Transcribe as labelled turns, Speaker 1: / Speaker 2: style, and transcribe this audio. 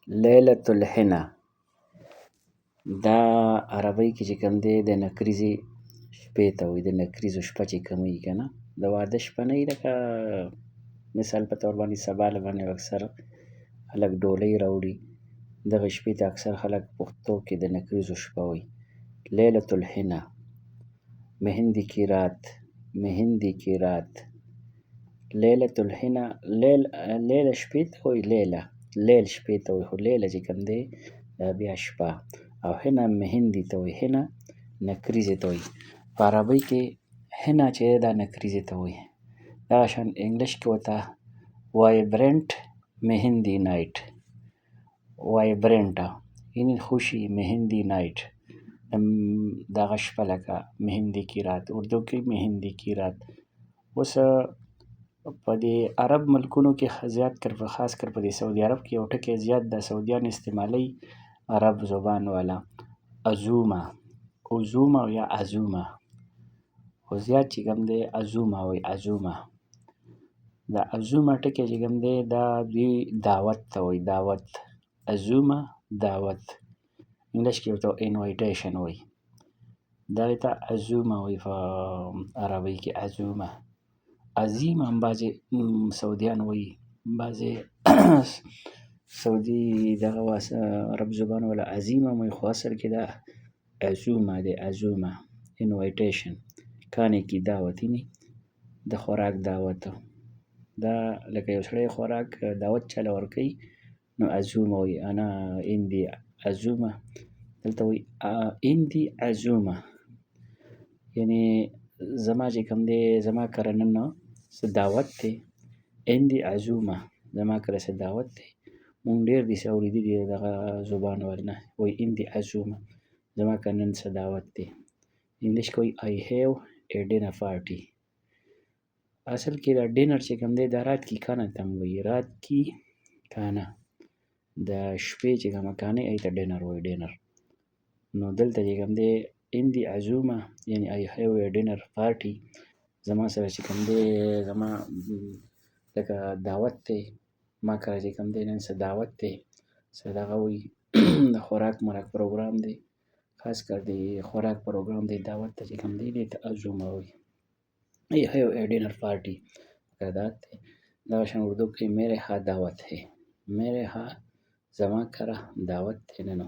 Speaker 1: لیلة الحنه دا عربی کې چې کوم دی د نکریزې شپې ته وایي. د نکریزو شپه چې کومه وي که نه، د واده شپه نه وي. لکه مثال په طور باندې سبا له باندې اکثر خلک ډولۍ راوړي. دغه شپې ته اکثر خلک پښتو کې د نکریزو شپه وایي. لیلة الحنه، مهندی کی رات، مهندی کی رات. لیلة الحنه، لیل شپې ته وایي. لیل شپې ته وایي، خو لیله چې کوم دی دا بیا شپه. او حنه مهندي ته وایي. حنه نکریزې ته وایي. په عربۍ کې حنه چې دی دا نکریزې ته وایي. دغه شان انګلیش کې ورته وایبرنټ مهندي نایټ، وایبرنټ یعنې خوشي مهندي نایټ، دغه شپه لکه مهندي کی رات، اردو کې مهندي کی رات. اوس په دې عرب ملکونو کې زیات کر په خاص کر په دې سعودي عرب کې یو ټکی زیات د سعودیان استعمالوي عرب زبان والا، عزومه، عزومه یا عزومه. خو زیات چې کوم دی عزومه وایي. عزومه، دا عزومه ټکی چې کوم دی دا دوی دعوت ته وایي. دعوت، عزومه دعوت. انګلیش کې ورته انویټیشن وایي. دغې ته عزومه وایي په عربۍ کې. عزومه، عظیم هم بعضې سعودیان وایي، بعضې سعودي دغه عرب زبان والا عظیم هم وایي، خو اصل کې دا عزومه دی. عزومه انویټیشن، کھانے کی دعوت یعنی د خوراک دعوت. دا لکه یو سړی خوراک دعوت چاله ورکوي نو عزومه وایي. انا عندي عزومه، دلته وایي عندي عزومه، یعنې زما چې کوم دی زما کره نن څه دعوت دی. عندي عزومه، زما کره څه دعوت دی. مونږ ډېر داسې اورېدلي دغه زبان والا نه وایي عندي عزومه، زما کره نن څه دعوت دی. انګلیش کې وایي I have a dinner party. اصل کې دا ډینر چې کوم دی دا رات کی کھانا ته هم وایي. رات کی کھانا، د شپې چې کومه کھانا هغې ته ډینر وایي. ډینر. نو دلته چې کوم دی عندي عزومه یعنې I have a dinner party، زما سره چې کوم دی زما لکه دعوت دی، ما کره چې کوم دی نن څه دعوت دی، څه دغه وایي د خوراک مرک پروګرام دی، خاص کر د خوراک پروګرام دی، دعوت ته چې کوم دی دې ته عزومه وایي. I have a dinner party دعوت دی. دغه شان اردو کې میرے یہاں دعوت ہے. میرے یہاں زما کره دعوت دی نن.